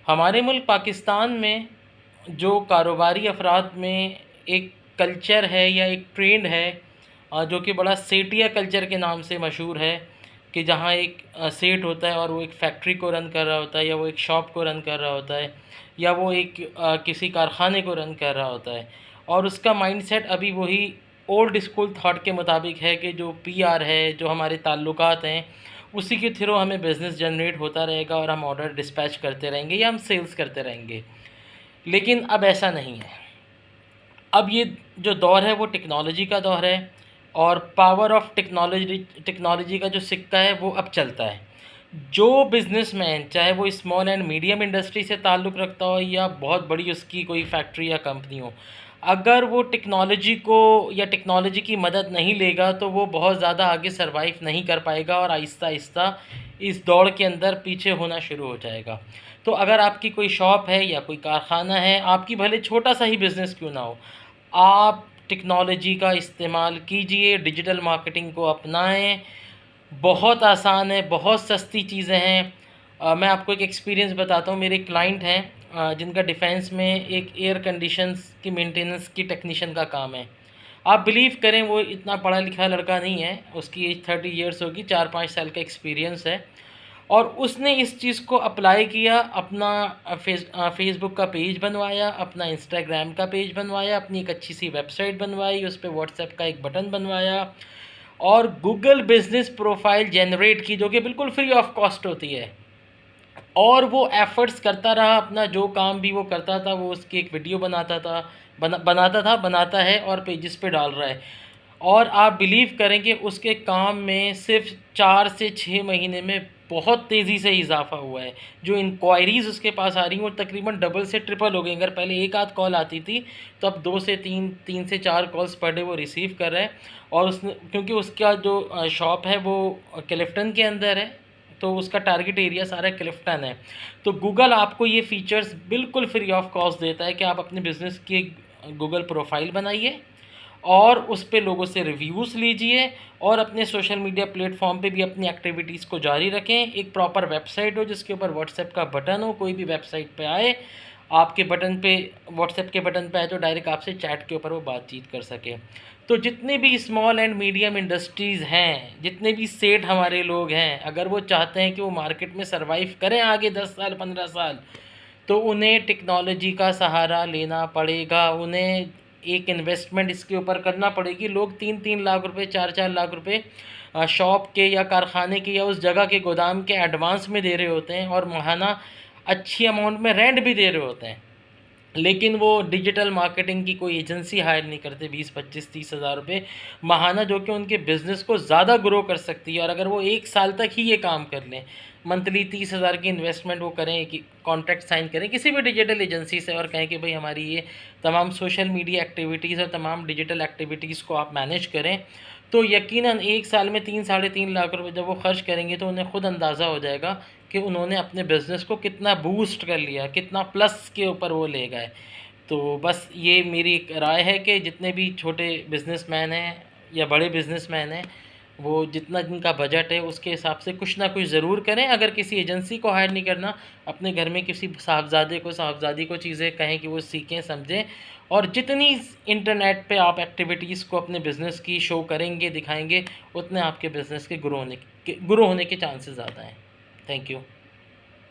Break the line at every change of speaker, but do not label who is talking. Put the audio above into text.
हमारे मुल्क पाकिस्तान में जो कारोबारी अफराद में एक कल्चर है या एक ट्रेंड है, जो कि बड़ा सेठिया कल्चर के नाम से मशहूर है, कि जहाँ एक सेठ होता है और वो एक फैक्ट्री को रन कर रहा होता है, या वो एक शॉप को रन कर रहा होता है, या वो एक किसी कारखाने को रन कर रहा होता है, और उसका माइंडसेट अभी वही ओल्ड स्कूल थॉट के मुताबिक है कि जो पीआर है, जो हमारे ताल्लुकात हैं, उसी के थ्रू हमें बिज़नेस जनरेट होता रहेगा और हम ऑर्डर डिस्पैच करते रहेंगे या हम सेल्स करते रहेंगे। लेकिन अब ऐसा नहीं है। अब ये जो दौर है वो टेक्नोलॉजी का दौर है, और पावर ऑफ टेक्नोलॉजी का जो सिक्का है वो अब चलता है। जो बिज़नेसमैन, चाहे वो स्मॉल एंड मीडियम इंडस्ट्री से ताल्लुक़ रखता हो या बहुत बड़ी उसकी कोई फैक्ट्री या कंपनी हो, अगर वो टेक्नोलॉजी को या टेक्नोलॉजी की मदद नहीं लेगा तो वो बहुत ज़्यादा आगे सर्वाइव नहीं कर पाएगा और आहिस्ता-आहिस्ता इस दौड़ के अंदर पीछे होना शुरू हो जाएगा। तो अगर आपकी कोई शॉप है या कोई कारख़ाना है, आपकी भले छोटा-सा ही बिज़नेस क्यों ना हो, आप टेक्नोलॉजी का इस्तेमाल कीजिए, डिजिटल मार्केटिंग को अपनाएँ। बहुत आसान है, बहुत सस्ती चीज़ें हैं। मैं आपको एक एक्सपीरियंस बताता हूँ। मेरे क्लाइंट हैं जिनका डिफेंस में एक एयर कंडीशंस की मेंटेनेंस की टेक्नीशियन का काम है। आप बिलीव करें, वो इतना पढ़ा लिखा लड़का नहीं है, उसकी एज 30 इयर्स होगी, 4-5 साल का एक्सपीरियंस है, और उसने इस चीज़ को अप्लाई किया। अपना फ़ेसबुक का पेज बनवाया, अपना इंस्टाग्राम का पेज बनवाया, अपनी एक अच्छी सी वेबसाइट बनवाई, उस पे व्हाट्सएप का एक बटन बनवाया, और गूगल बिज़नेस प्रोफाइल जनरेट की, जो कि बिल्कुल फ्री ऑफ कॉस्ट होती है। और वो एफ़र्ट्स करता रहा, अपना जो काम भी वो करता था, वो उसकी एक वीडियो बनाता है और पेजेस पे डाल रहा है। और आप बिलीव करें कि उसके काम में सिर्फ़ 4 से 6 महीने में बहुत तेज़ी से इज़ाफ़ा हुआ है। जो इंक्वायरीज़ उसके पास आ रही हैं वो तकरीबन डबल से ट्रिपल हो गई। अगर पहले 1 आध कॉल आती थी, तो अब 2 से 3, 3 से 4 कॉल्स पर डे वो रिसीव कर रहा है। और उसने, क्योंकि उसका जो शॉप है वो क्लिफ्टन के अंदर है, तो उसका टारगेट एरिया सारा क्लिफ्टन है। तो गूगल आपको ये फ़ीचर्स बिल्कुल फ्री ऑफ कॉस्ट देता है कि आप अपने बिज़नेस की एक गूगल प्रोफ़ाइल बनाइए, और उस पे लोगों से रिव्यूज़ लीजिए, और अपने सोशल मीडिया प्लेटफ़ॉर्म पे भी अपनी एक्टिविटीज़ को जारी रखें। एक प्रॉपर वेबसाइट हो जिसके ऊपर व्हाट्सएप का बटन हो, कोई भी वेबसाइट पे आए, आपके बटन पे, व्हाट्सएप के बटन पे आए तो डायरेक्ट आपसे चैट के ऊपर वो बातचीत कर सके। तो जितने भी स्मॉल एंड मीडियम इंडस्ट्रीज़ हैं, जितने भी सेठ हमारे लोग हैं, अगर वो चाहते हैं कि वो मार्केट में सर्वाइव करें आगे 10 साल 15 साल, तो उन्हें टेक्नोलॉजी का सहारा लेना पड़ेगा। उन्हें एक इन्वेस्टमेंट इसके ऊपर करना पड़ेगी। लोग 3-3 लाख रुपए, 4-4 लाख रुपए शॉप के या कारखाने के या उस जगह के गोदाम के एडवांस में दे रहे होते हैं, और माहाना अच्छी अमाउंट में रेंट भी दे रहे होते हैं। लेकिन वो डिजिटल मार्केटिंग की कोई एजेंसी हायर नहीं करते 20, 25, 30 हज़ार रुपये माहाना, जो कि उनके बिज़नेस को ज़्यादा ग्रो कर सकती है। और अगर वो 1 साल तक ही ये काम कर लें, मंथली 30 हज़ार की इन्वेस्टमेंट वो करें, कि कॉन्ट्रैक्ट साइन करें किसी भी डिजिटल एजेंसी से, और कहें कि भाई हमारी ये तमाम सोशल मीडिया एक्टिविटीज़ और तमाम डिजिटल एक्टिविटीज़ को आप मैनेज करें, तो यकीनन 1 साल में 3 साढ़े 3 लाख रुपए जब वो खर्च करेंगे, तो उन्हें खुद अंदाज़ा हो जाएगा कि उन्होंने अपने बिज़नेस को कितना बूस्ट कर लिया, कितना प्लस के ऊपर वो ले गए। तो बस ये मेरी एक राय है कि जितने भी छोटे बिज़नेसमैन हैं या बड़े बिज़नेसमैन हैं, वो जितना जिनका बजट है उसके हिसाब से कुछ ना कुछ ज़रूर करें। अगर किसी एजेंसी को हायर नहीं करना, अपने घर में किसी साहबज़ादे को, साहबज़ादी को चीज़ें कहें कि वो सीखें, समझें, और जितनी इंटरनेट पे आप एक्टिविटीज़ को अपने बिज़नेस की शो करेंगे, दिखाएँगे, उतने आपके बिज़नेस के ग्रो होने के चांसेस ज़्यादा हैं। Thank you.